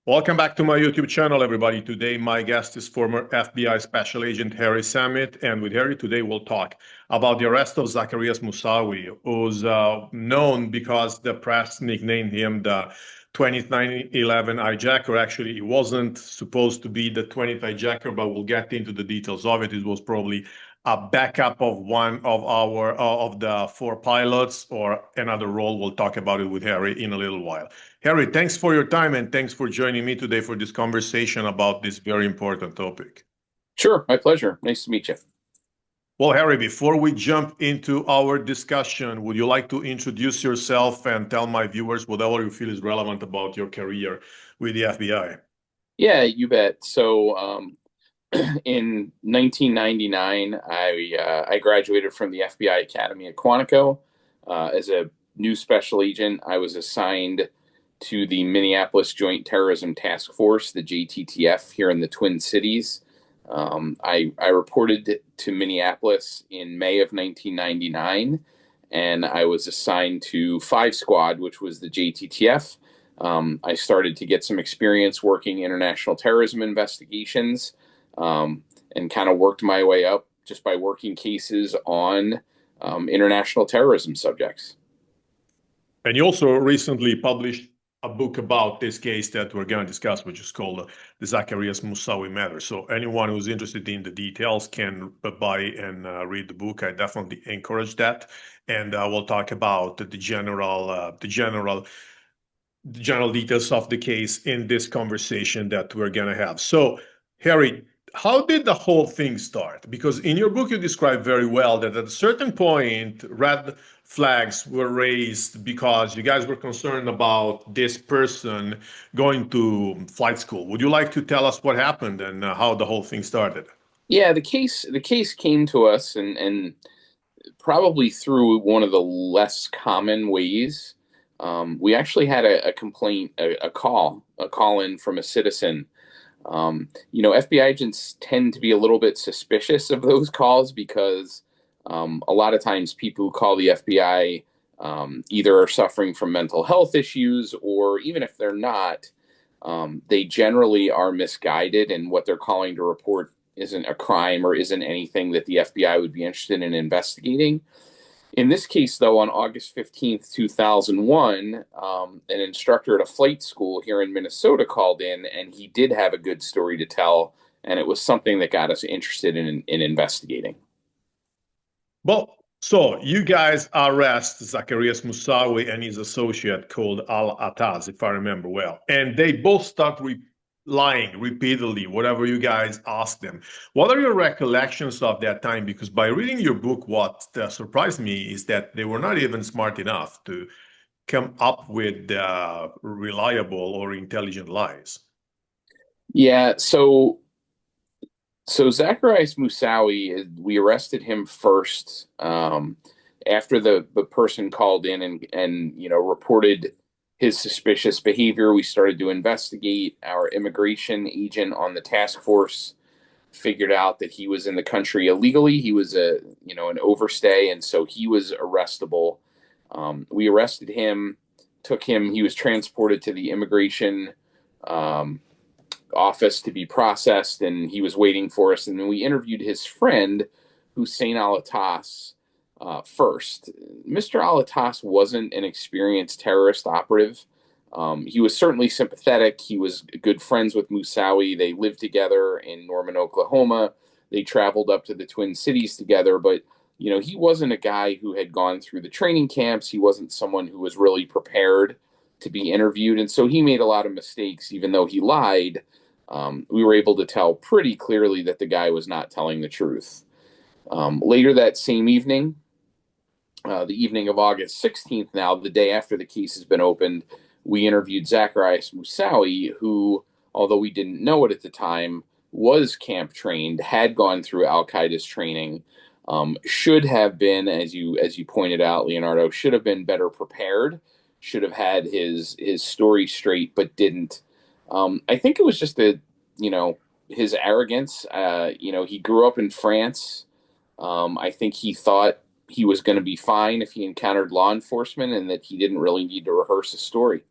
Welcome back to my YouTube channel, everybody. Today, my guest is former FBI Special Agent Harry Samit. And with Harry, today we'll talk about the arrest of Zacarias Moussaoui, who's known because the press nicknamed him the 20th 9/11 hijacker. Actually, he wasn't supposed to be the 20th hijacker, but we'll get into the details of it. It was probably a backup of one of our of the four pilots or another role. We'll talk about it with Harry in a little while. Harry, thanks for your time and thanks for joining me today for this conversation about this very important topic. Sure, my pleasure. Nice to meet you. Well, Harry, before we jump into our discussion, would you like to introduce yourself and tell my viewers whatever you feel is relevant about your career with the FBI? Yeah, you bet. In 1999, I graduated from the FBI Academy at Quantico. As a new special agent, I was assigned to the Minneapolis Joint Terrorism Task Force, the JTTF, here in the Twin Cities. I reported to Minneapolis in May of 1999, and I was assigned to 5 Squad, which was the JTTF. I started to get some experience working international terrorism investigations, and kind of worked my way up just by working cases on international terrorism subjects. And you also recently published a book about this case that we're going to discuss, which is called the Zacarias Moussaoui matter. So anyone who's interested in the details can buy and read the book. I definitely encourage that. And we'll talk about the general details of the case in this conversation that we're going to have. So, Harry, how did the whole thing start? Because in your book, you describe very well that at a certain point, red flags were raised because you guys were concerned about this person going to flight school. Would you like to tell us what happened and how the whole thing started? Yeah, the case came to us, and probably through one of the less common ways. We actually had a complaint, a call in from a citizen. FBI agents tend to be a little bit suspicious of those calls because a lot of times people who call the FBI either are suffering from mental health issues, or even if they're not, they generally are misguided, and what they're calling to report isn't a crime or isn't anything that the FBI would be interested in investigating. In this case, though, on August 15th, 2001, an instructor at a flight school here in Minnesota called in, and he did have a good story to tell, and it was something that got us interested in investigating. Well, so you guys arrest Zacarias Moussaoui and his associate called Al-Attaz, if I remember well. And they both start lying repeatedly, whatever you guys ask them. What are your recollections of that time? Because by reading your book, what surprised me is that they were not even smart enough to come up with reliable or intelligent lies. Yeah, so Zacarias Moussaoui, we arrested him first after the person called in and reported his suspicious behavior. We started to investigate. Our immigration agent on the task force figured out that he was in the country illegally. He was an overstay, and so he was arrestable. We arrested him, took him. He was transported to the immigration office to be processed, and he was waiting for us. And then we interviewed his friend, Hussein Alatas, first. Mr. Alatas wasn't an experienced terrorist operative. He was certainly sympathetic. He was good friends with Moussaoui. They lived together in Norman, Oklahoma. They traveled up to the Twin Cities together, but he wasn't a guy who had gone through the training camps. He wasn't someone who was really prepared to be interviewed, and so he made a lot of mistakes. Even though he lied, we were able to tell pretty clearly that the guy was not telling the truth. Later that same evening, the evening of August 16th, now the day after the case has been opened, we interviewed Zacarias Moussaoui, who, although we didn't know it at the time, was camp trained, had gone through al-Qaeda's training, should have been, as you pointed out, Leonardo, should have been better prepared, should have had his story straight, but didn't. I think it was just his arrogance. He grew up in France. I think he thought he was going to be fine if he encountered law enforcement, and that he didn't really need to rehearse a story.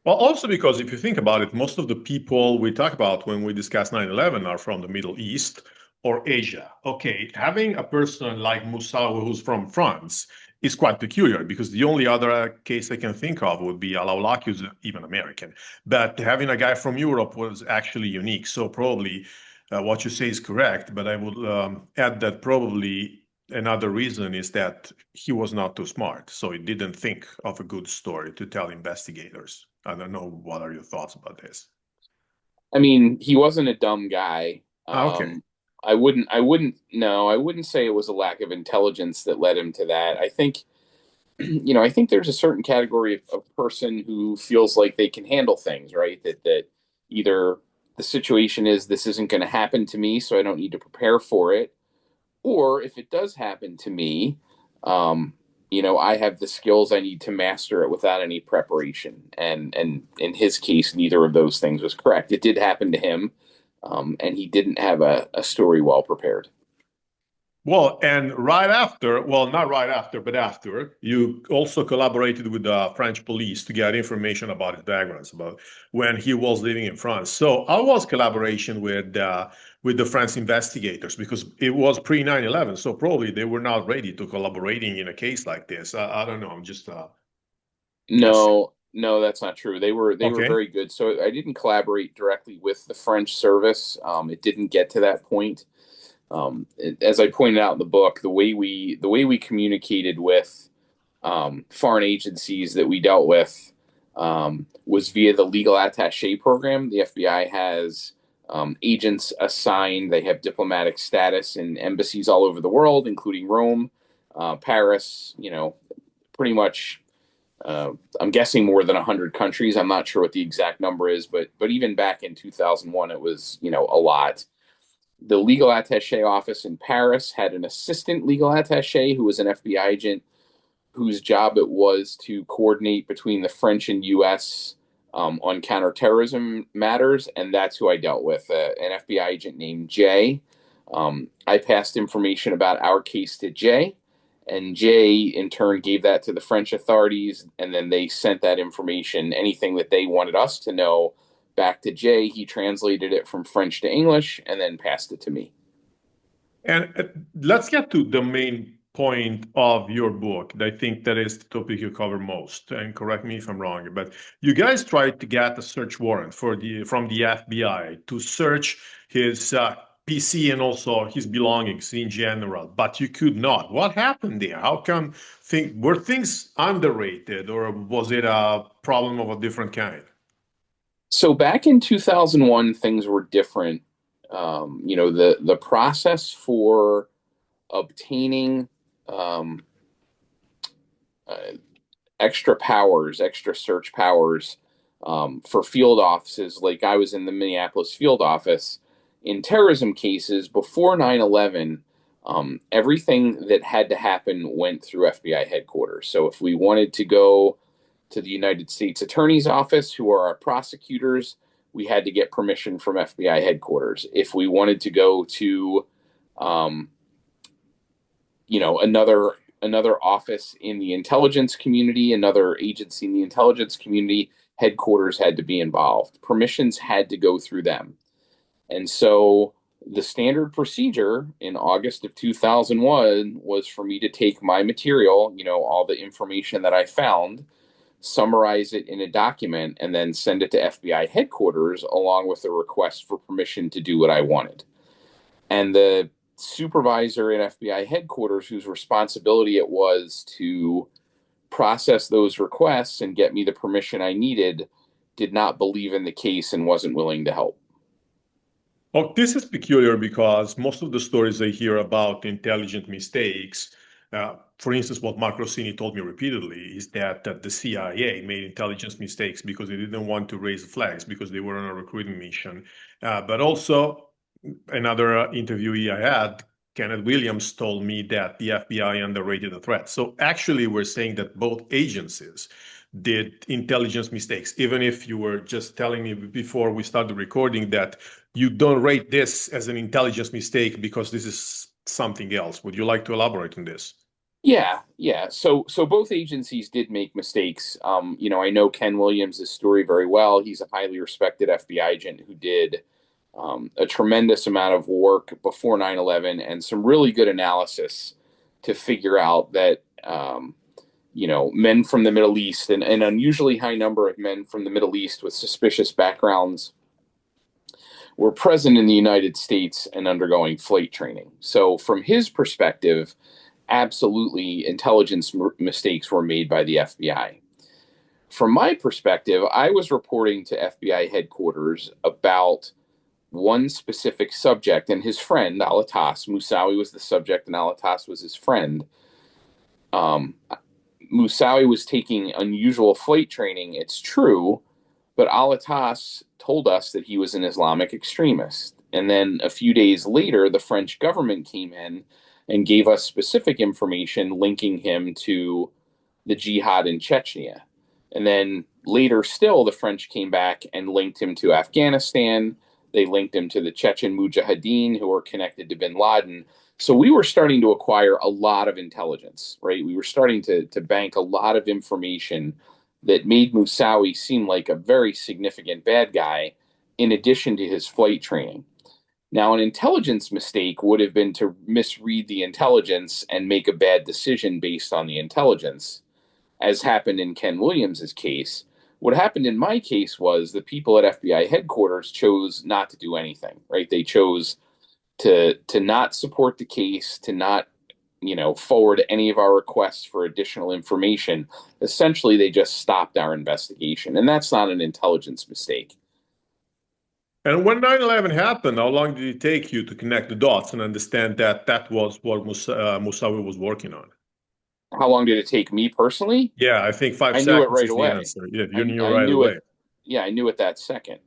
Well, also because if you think about it, most of the people we talk about when we discuss 9/11 are from the Middle East or Asia. Okay, having a person like Moussaoui who's from France is quite peculiar because the only other case I can think of would be al-Awlaki, who's even American. But having a guy from Europe was actually unique. So probably what you say is correct, but I would add that probably another reason is that he was not too smart, so he didn't think of a good story to tell investigators. I don't know, what are your thoughts about this? I mean, he wasn't a dumb guy. Ah, okay. I wouldn't say it was a lack of intelligence that led him to that. I think, I think there's a certain category of person who feels like they can handle things, right? That either the situation is this isn't going to happen to me, so I don't need to prepare for it, or if it does happen to me, um, I have the skills I need to master it without any preparation. And in his case, neither of those things was correct. It did happen to him, and he didn't have a story well prepared. Well, and right after, well, not right after, but after, you also collaborated with the French police to get information about his backgrounds, about when he was living in France. So how was collaboration with the French investigators? Because it was pre 9/11, so probably they were not ready to collaborating in a case like this. I don't know. I'm just guessing. No, that's not true. They were Okay. very good. So I didn't collaborate directly with the French service. It didn't get to that point. As I pointed out in the book, the way we communicated with foreign agencies that we dealt with was via the legal attaché program. The FBI has agents assigned. They have diplomatic status in embassies all over the world, including Rome, Paris. Pretty much. I'm guessing more than 100 countries. I'm not sure what the exact number is, but even back in 2001, it was a lot. The legal attaché office in Paris had an assistant legal attaché who was an FBI agent whose job it was to coordinate between the French and U.S. On counterterrorism matters, and that's who I dealt with, an FBI agent named Jay. I passed information about our case to Jay, and Jay in turn gave that to the French authorities, and then they sent that information, anything that they wanted us to know, back to Jay. He translated it from French to English and then passed it to me. And let's get to the main point of your book. I think that is the topic you cover most. And correct me if I'm wrong, but you guys tried to get a search warrant from the FBI to search his PC and also his belongings in general, but you could not. What happened there? How come were things underrated, or was it a problem of a different kind? So back in 2001, things were different. The process for obtaining um, uh, extra powers, extra search powers for field offices. Like I was in the Minneapolis field office in terrorism cases before 9/11. Everything that had to happen went through FBI headquarters. So if we wanted to go to the United States Attorney's Office, who are our prosecutors, we had to get permission from FBI headquarters. If we wanted to go to um, another office in the intelligence community, another agency in the intelligence community, headquarters had to be involved. Permissions had to go through them. And so the standard procedure in August of 2001 was for me to take my material, all the information that I found, summarize it in a document, and then send it to FBI headquarters along with a request for permission to do what I wanted. And the supervisor at FBI headquarters, whose responsibility it was to process those requests and get me the permission I needed, did not believe in the case and wasn't willing to help. Well, this is peculiar because most of the stories I hear about intelligent mistakes, for instance, what Mark Rossini told me repeatedly is that the CIA made intelligence mistakes because they didn't want to raise flags because they were on a recruiting mission. But also, another interviewee I had, Kenneth Williams, told me that the FBI underrated the threat. So actually, we're saying that both agencies did intelligence mistakes, even if you were just telling me before we started recording that you don't rate this as an intelligence mistake because this is something else. Would you like to elaborate on this? Yeah, yeah. So both agencies did make mistakes. I know Ken Williams' story very well. He's a highly respected FBI agent who did a tremendous amount of work before 9/11 and some really good analysis to figure out that men from the Middle East, and an unusually high number of men from the Middle East with suspicious backgrounds, were present in the United States and undergoing flight training. So, from his perspective, absolutely intelligence mistakes were made by the FBI. From my perspective, I was reporting to FBI headquarters about one specific subject and his friend, Alatas. Moussaoui was the subject and Alatas was his friend. Um, Moussaoui was taking unusual flight training, it's true, but Alatas told us that he was an Islamic extremist. And then a few days later, the French government came in and gave us specific information linking him to the jihad in Chechnya. And then later still, the French came back and linked him to Afghanistan. They linked him to the Chechen Mujahideen, who were connected to bin Laden. So we were starting to acquire a lot of intelligence, right? We were starting to bank a lot of information that made Moussaoui seem like a very significant bad guy, in addition to his flight training. Now, an intelligence mistake would have been to misread the intelligence and make a bad decision based on the intelligence, as happened in Ken Williams's case. What happened in my case was the people at FBI headquarters chose not to do anything, right? They chose to not support the case, to not forward any of our requests for additional information. Essentially, they just stopped our investigation, and that's not an intelligence mistake. And when 9/11 happened, how long did it take you to connect the dots and understand that that was what Moussaoui was working on? How long did it take me personally? Yeah, I think five I knew it seconds right is the away. answer. Yeah, you I knew I right knew it. away. Yeah, I knew it that second.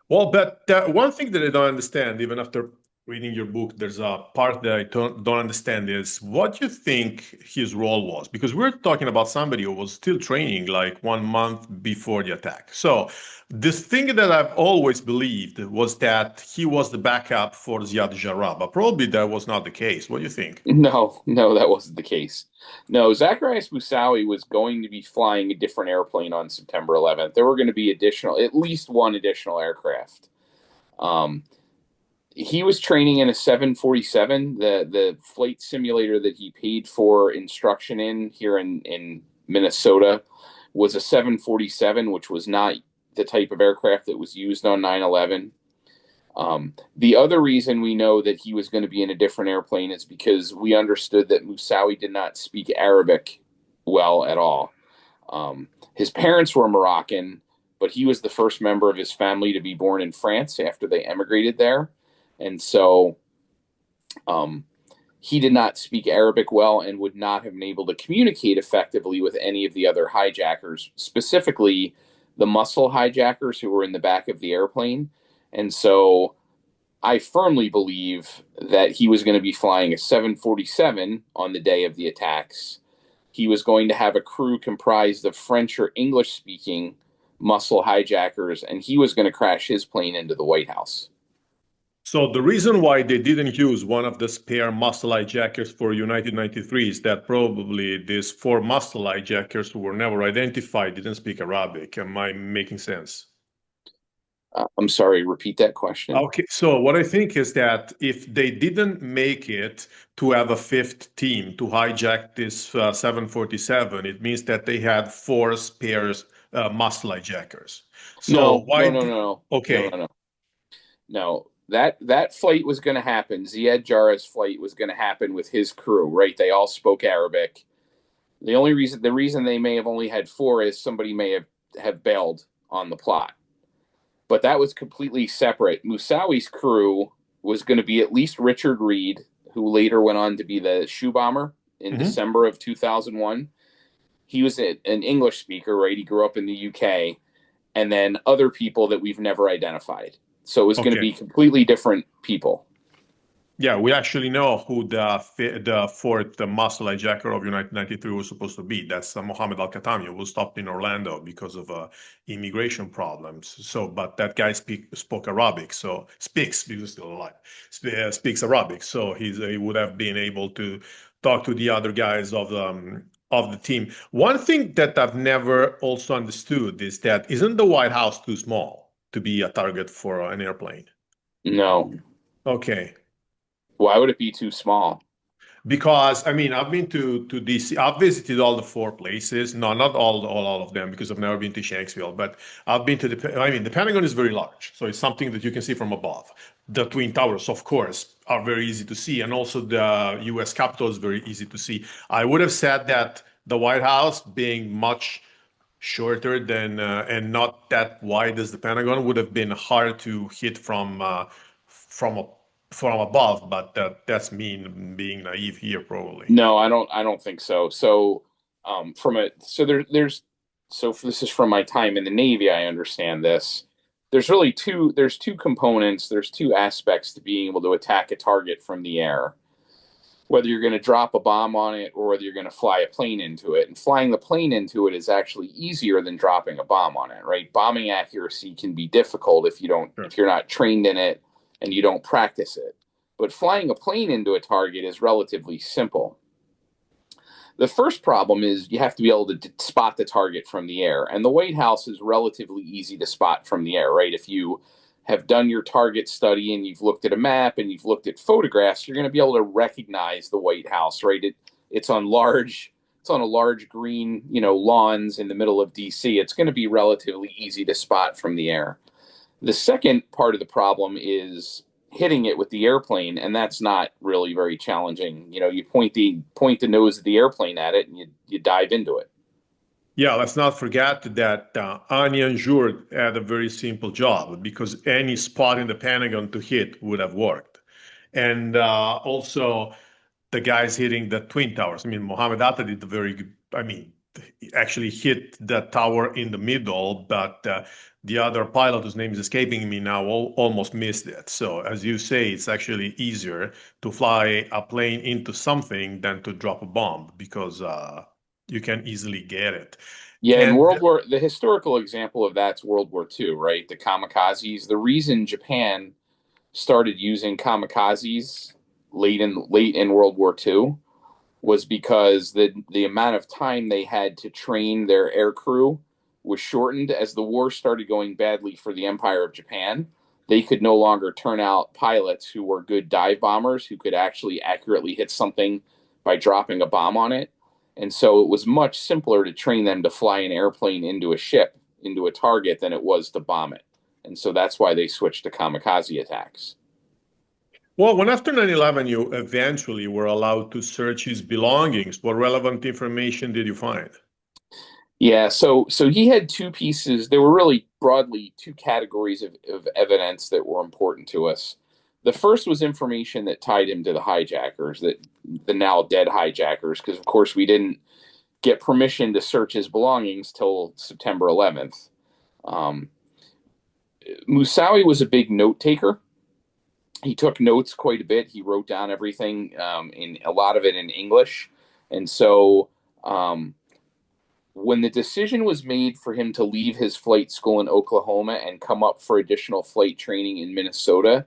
Well, but that one thing that I don't understand, even after reading your book, there's a part that I don't understand is what you think his role was. Because we're talking about somebody who was still training like 1 month before the attack. So this thing that I've always believed was that he was the backup for Ziad Jarrah, but probably that was not the case. What do you think? No, no, that wasn't the case. No, Zacarias Moussaoui was going to be flying a different airplane on September 11th. There were going to be at least one additional aircraft. Um, he was training in a 747, the flight simulator that he paid for instruction in here in Minnesota was a 747, which was not the type of aircraft that was used on 9/11. The other reason we know that he was going to be in a different airplane is because we understood that Moussaoui did not speak Arabic well at all. His parents were Moroccan, but he was the first member of his family to be born in France after they emigrated there. And so um, he did not speak Arabic well and would not have been able to communicate effectively with any of the other hijackers, specifically the muscle hijackers who were in the back of the airplane. And so I firmly believe that he was going to be flying a 747 on the day of the attacks. He was going to have a crew comprised of French or English speaking muscle hijackers, and he was going to crash his plane into the White House. So the reason why they didn't use one of the spare muscle hijackers for United 93 is that probably these four muscle hijackers who were never identified didn't speak Arabic. Am I making sense? I'm sorry, repeat that question. Okay, so what I think is that if they didn't make it to have a fifth team to hijack this 747, it means that they had four spares muscle hijackers. So No, why? no, no, no, no, Okay, no, no. No, that flight was going to happen. Ziad Jarrah's flight was going to happen with his crew, right? They all spoke Arabic. The reason they may have only had four is somebody may have bailed on the plot, but that was completely separate. Moussaoui's crew was going to be at least Richard Reed, who later went on to be the shoe bomber in hmm, December of 2001. He was an English speaker, right? He grew up in the UK, and then other people that we've never identified. So it was going to okay. be completely different people. Yeah, we actually know who the fourth muscle hijacker of United 93 was supposed to be. That's Mohammed Al-Khatami, who was stopped in Orlando because of immigration problems. So, but that guy spoke Arabic, so speaks because he's still alive. Speaks Arabic, so he would have been able to talk to the other guys of the team. One thing that I've never also understood is that isn't the White House too small to be a target for an airplane? No. Okay. Why would it be too small? Because I mean, I've been to DC. I've visited all the four places. No, not all of them because I've never been to Shanksville. But I've been to the. I mean, the Pentagon is very large, so it's something that you can see from above. The Twin Towers, of course, are very easy to see, and also the U.S. Capitol is very easy to see. I would have said that the White House, being much shorter than and not that wide as the Pentagon, would have been hard to hit from a, from above. But that's me being naive here, probably. No, I don't think so. So, from a so there's so this is from my time in the Navy. I understand this. There's two components. There's two aspects to being able to attack a target from the air. Whether you're going to drop a bomb on it or whether you're going to fly a plane into it. And flying the plane into it is actually easier than dropping a bomb on it, right? Bombing accuracy can be difficult Sure. if you're not trained in it and you don't practice it. But flying a plane into a target is relatively simple. The first problem is you have to be able to spot the target from the air. And the White House is relatively easy to spot from the air, right? If you have done your target study and you've looked at a map and you've looked at photographs, you're going to be able to recognize the White House, right? It's on a large green, lawns in the middle of DC. It's going to be relatively easy to spot from the air. The second part of the problem is hitting it with the airplane, and that's not really very challenging. You point the nose of the airplane at it, and you dive into it. Yeah, let's not forget that Anya and Jure had a very simple job because any spot in the Pentagon to hit would have worked. And also, the guys hitting the Twin Towers. I mean, Mohammed Atta did a very good, I mean, he actually hit the tower in the middle, but the other pilot, whose name is escaping me now, almost missed it. So, as you say, it's actually easier to fly a plane into something than to drop a bomb because you can easily get it. Yeah, in And the historical example of that's World War II, right? The kamikazes. The reason Japan started using kamikazes late in World War II was because the amount of time they had to train their air crew was shortened as the war started going badly for the Empire of Japan. They could no longer turn out pilots who were good dive bombers who could actually accurately hit something by dropping a bomb on it. And so it was much simpler to train them to fly an airplane into a ship, into a target, than it was to bomb it. And so that's why they switched to kamikaze attacks. well, when after 9/11 you eventually were allowed to search his belongings, what relevant information did you find? Yeah, so he had two pieces. There were really broadly two categories of evidence that were important to us. The first was information that tied him to the hijackers, that the now dead hijackers, because of course we didn't get permission to search his belongings till September 11th. Um, Moussaoui was a big note taker. He took notes quite a bit. He wrote down everything, in a lot of it in English, and so when the decision was made for him to leave his flight school in Oklahoma and come up for additional flight training in Minnesota,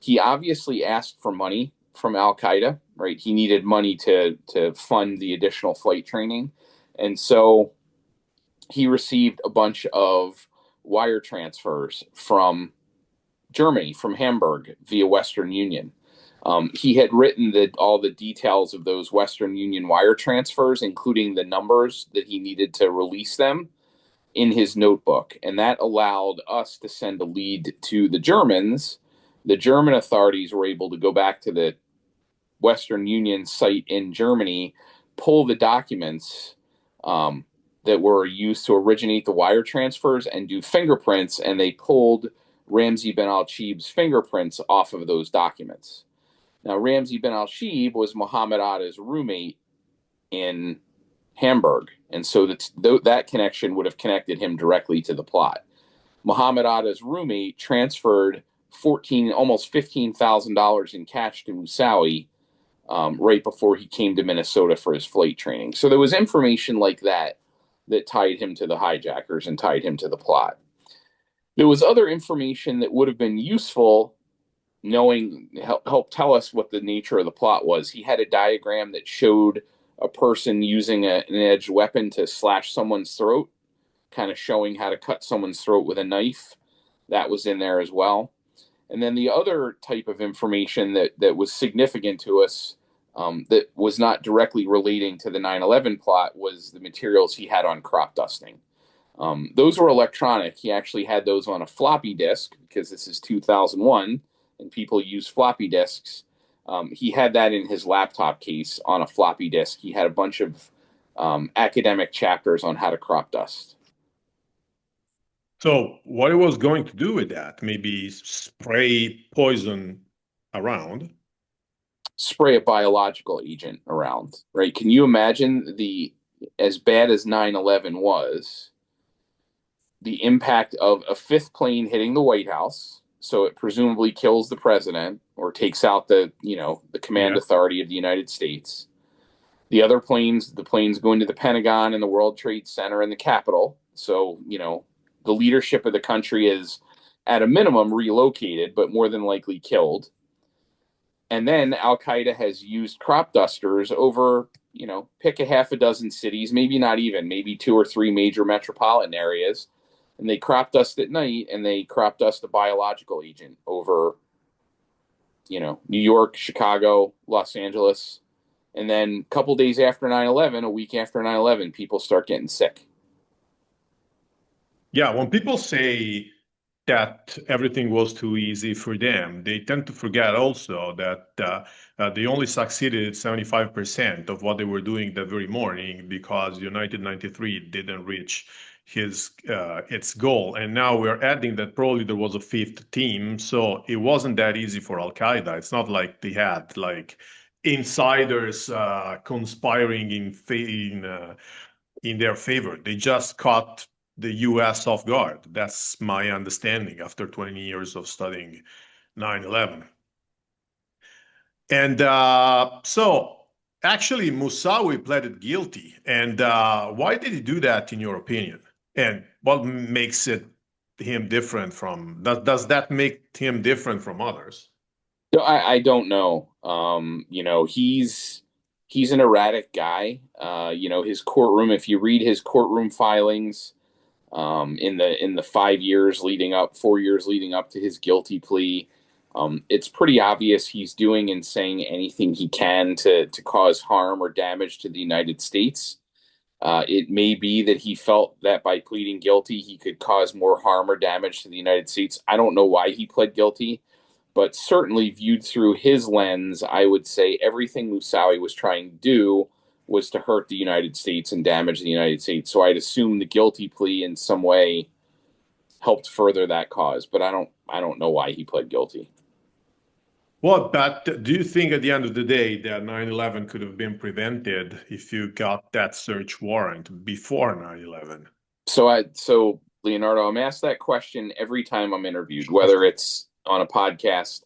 he obviously asked for money from Al Qaeda, right? He needed money to fund the additional flight training. And so he received a bunch of wire transfers from Germany, from Hamburg via Western Union. He had written all the details of those Western Union wire transfers, including the numbers that he needed to release them, in his notebook. And that allowed us to send a lead to the Germans. The German authorities were able to go back to the Western Union site in Germany, pull the documents that were used to originate the wire transfers and do fingerprints, and they pulled Ramzi bin al-Shib's fingerprints off of those documents. Now, Ramzi bin al-Shib was Muhammad Atta's roommate in Hamburg, and so that connection would have connected him directly to the plot. Muhammad Atta's roommate transferred almost $15,000 in cash to Moussaoui right before he came to Minnesota for his flight training. So there was information like that that tied him to the hijackers and tied him to the plot. There was other information that would have been useful knowing, help tell us what the nature of the plot was. He had a diagram that showed a person using an edged weapon to slash someone's throat, kind of showing how to cut someone's throat with a knife. That was in there as well. And then the other type of information that was significant to us, that was not directly relating to the 9/11 plot, was the materials he had on crop dusting. Those were electronic. He actually had those on a floppy disk because this is 2001 and people use floppy disks. He had that in his laptop case on a floppy disk. He had a bunch of academic chapters on how to crop dust. So what he was going to do with that? Maybe spray poison around? Spray a biological agent around, right? Can you imagine as bad as 9/11 was, the impact of a fifth plane hitting the White House? So it presumably kills the president or takes out the command authority of the United States. The other planes, the planes going to the Pentagon and the World Trade Center and the Capitol. So, the leadership of the country is at a minimum relocated, but more than likely killed. And then al-Qaeda has used crop dusters over, pick a half a dozen cities, maybe not even, maybe 2 or 3 major metropolitan areas. And they crop dust at night and they crop dust a biological agent over, New York, Chicago, Los Angeles. And then a couple days after 9/11, a week after 9/11, people start getting sick. Yeah, when people say that everything was too easy for them, they tend to forget also that they only succeeded at 75% of what they were doing that very morning because United 93 didn't reach its goal. And now we're adding that probably there was a fifth team, so it wasn't that easy for Al-Qaeda. It's not like they had like insiders conspiring in their favor. They just caught the US off guard. That's my understanding after 20 years of studying 9/11. And so actually, Moussaoui pleaded guilty. And why did he do that, in your opinion? And what makes him different from, does that make him different from others? So I don't know. He's an erratic guy. His courtroom, if you read his courtroom filings, in the 4 years leading up to his guilty plea, it's pretty obvious he's doing and saying anything he can to cause harm or damage to the United States. It may be that he felt that by pleading guilty, he could cause more harm or damage to the United States. I don't know why he pled guilty, but certainly viewed through his lens, I would say everything Moussaoui was trying to do was to hurt the United States and damage the United States. So I'd assume the guilty plea in some way helped further that cause, but I don't know why he pled guilty. Well, but do you think at the end of the day that 9/11 could have been prevented if you got that search warrant before 9/11? So Leonardo, I'm asked that question every time I'm interviewed, whether it's on a podcast.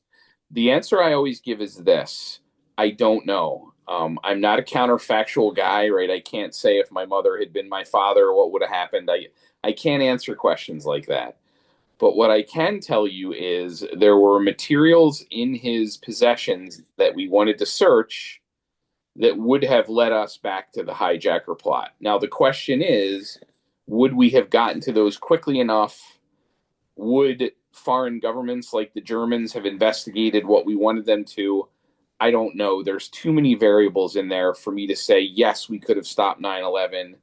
The answer I always give is this: I don't know. I'm not a counterfactual guy, right? I can't say if my mother had been my father, what would have happened. I can't answer questions like that. But what I can tell you is there were materials in his possessions that we wanted to search that would have led us back to the hijacker plot. Now, the question is, would we have gotten to those quickly enough? Would foreign governments like the Germans have investigated what we wanted them to? I don't know. There's too many variables in there for me to say, yes, we could have stopped 9/11,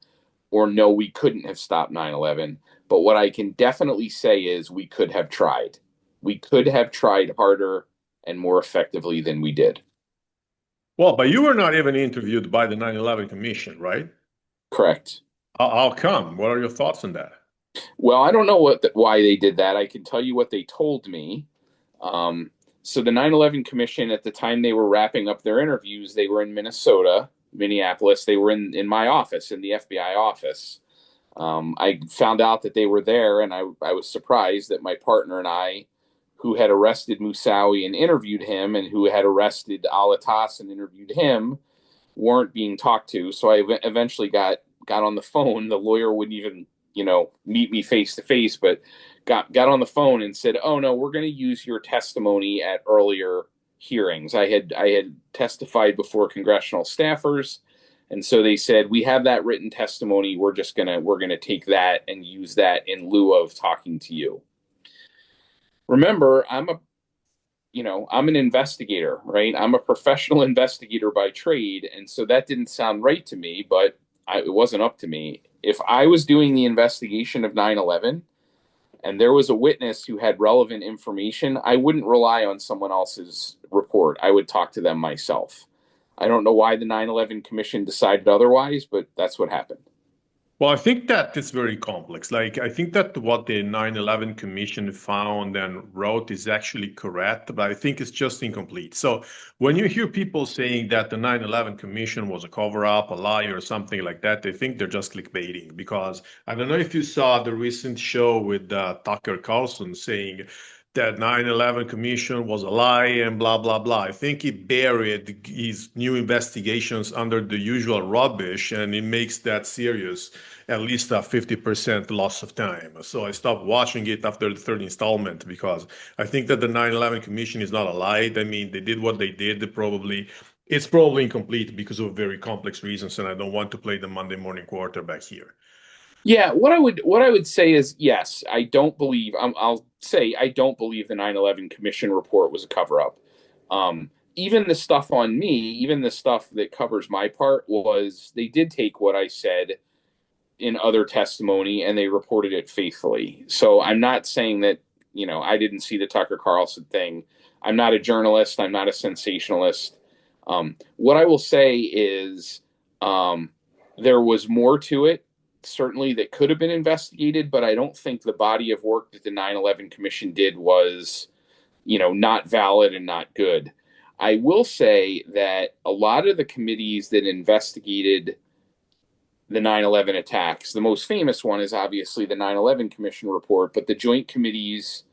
or no, we couldn't have stopped 9/11. But what I can definitely say is we could have tried. We could have tried harder and more effectively than we did. Well, but you were not even interviewed by the 9/11 Commission, right? Correct. How come? What are your thoughts on that? Well, I don't know why they did that. I can tell you what they told me. So the 9/11 Commission, at the time they were wrapping up their interviews, they were in Minnesota, Minneapolis. They were in my office, in the FBI office. I found out that they were there, and I was surprised that my partner and I who had arrested Moussaoui and interviewed him, and who had arrested Alatas and interviewed him, weren't being talked to. So I eventually got on the phone. The lawyer wouldn't even, meet me face to face, but got on the phone and said, "Oh no, we're going to use your testimony at earlier hearings." I had testified before congressional staffers, and so they said, "We have that written testimony. We're gonna take that and use that in lieu of talking to you." Remember, I'm an investigator, right? I'm a professional investigator by trade, and so that didn't sound right to me, but it wasn't up to me. If I was doing the investigation of 9/11 and there was a witness who had relevant information, I wouldn't rely on someone else's report. I would talk to them myself. I don't know why the 9/11 Commission decided otherwise, but that's what happened. Well, I think that it's very complex. Like, I think that what the 9/11 Commission found and wrote is actually correct, but I think it's just incomplete. So when you hear people saying that the 9/11 Commission was a cover-up, a lie, or something like that, they think they're just clickbaiting. Because I don't know if you saw the recent show with Tucker Carlson saying that 9/11 Commission was a lie and blah, blah, blah. I think he buried his new investigations under the usual rubbish, and it makes that serious at least a 50% loss of time. So I stopped watching it after the third installment because I think that the 9/11 Commission is not a lie. I mean, they did what they did. It's probably incomplete because of very complex reasons, and I don't want to play the Monday morning quarterback here. Yeah, what I would say is yes, I don't believe I'll say I don't believe the 9/11 Commission report was a cover up. Even the stuff on me, even the stuff that covers my part, was they did take what I said in other testimony and they reported it faithfully. So I'm not saying that, I didn't see the Tucker Carlson thing. I'm not a journalist. I'm not a sensationalist. What I will say is there was more to it, certainly, that could have been investigated, but I don't think the body of work that the 9/11 Commission did was, not valid and not good. I will say that a lot of the committees that investigated the 9/11 attacks. The most famous one is obviously the 9/11 Commission report, but the joint committees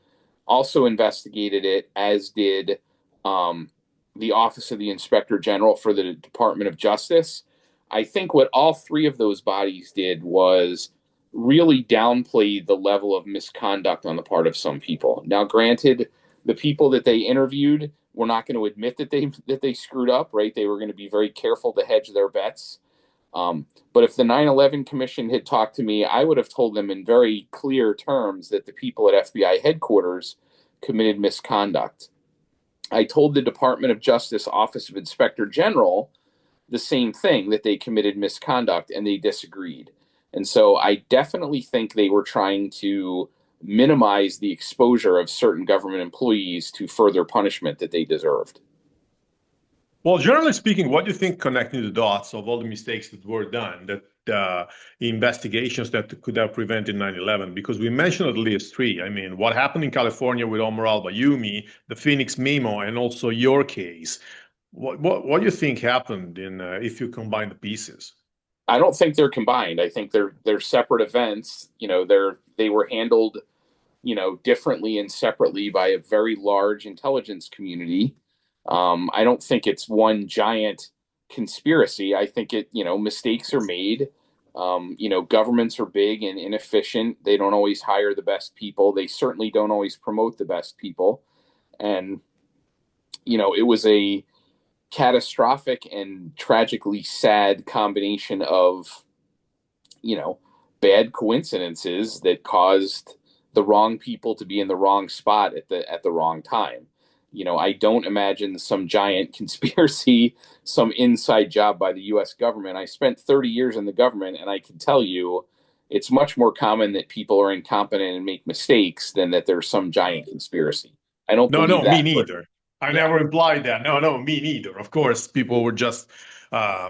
also investigated it, as did um, the Office of the Inspector General for the Department of Justice. I think what all three of those bodies did was really downplay the level of misconduct on the part of some people. Now, granted, the people that they interviewed were not going to admit that they screwed up, right? They were going to be very careful to hedge their bets. But if the 9/11 Commission had talked to me, I would have told them in very clear terms that the people at FBI headquarters committed misconduct. I told the Department of Justice Office of Inspector General the same thing, that they committed misconduct, and they disagreed. And so I definitely think they were trying to minimize the exposure of certain government employees to further punishment that they deserved. Well, generally speaking, what do you think, connecting the dots of all the mistakes that were done, that investigations that could have prevented 9/11? Because we mentioned at least three. I mean, what happened in California with Omar al-Bayoumi, the Phoenix memo, and also your case. What do you think happened in if you combine the pieces? I don't think they're combined. I think they're separate events. They were handled, differently and separately by a very large intelligence community. I don't think it's one giant conspiracy. I think mistakes are made. Governments are big and inefficient. They don't always hire the best people. They certainly don't always promote the best people. And, it was a catastrophic and tragically sad combination of, you know, bad coincidences that caused the wrong people to be in the wrong spot at the wrong time. I don't imagine some giant conspiracy, some inside job by the US government. I spent 30 years in the government, and I can tell you it's much more common that people are incompetent and make mistakes than that there's some giant conspiracy. I don't No, believe no, me that. neither. I Yeah. never implied that. No, no, me neither. Of course, people were just uh,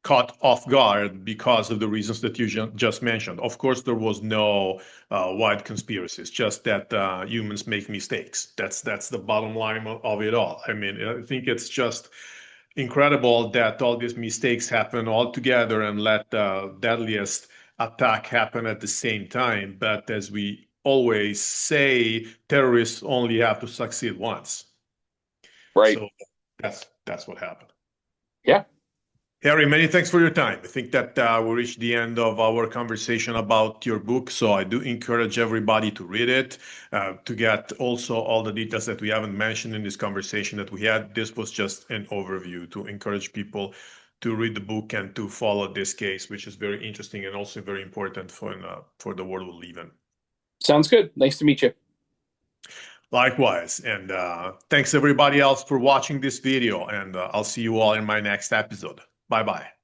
caught off guard because of the reasons that you just mentioned. Of course, there was no wide conspiracies, just that humans make mistakes. That's the bottom line of it all. I mean, I think it's just incredible that all these mistakes happen all together and let the deadliest attack happen at the same time. But as we always say terrorists only have to succeed once. Right. So that's what happened. Yeah. Harry, many thanks for your time. I think that we reached the end of our conversation about your book. So I do encourage everybody to read it, to get also all the details that we haven't mentioned in this conversation that we had. This was just an overview to encourage people to read the book and to follow this case, which is very interesting and also very important for the world we live in. Sounds good. Nice to meet you. Likewise. And thanks everybody else for watching this video. And I'll see you all in my next episode. Bye-bye.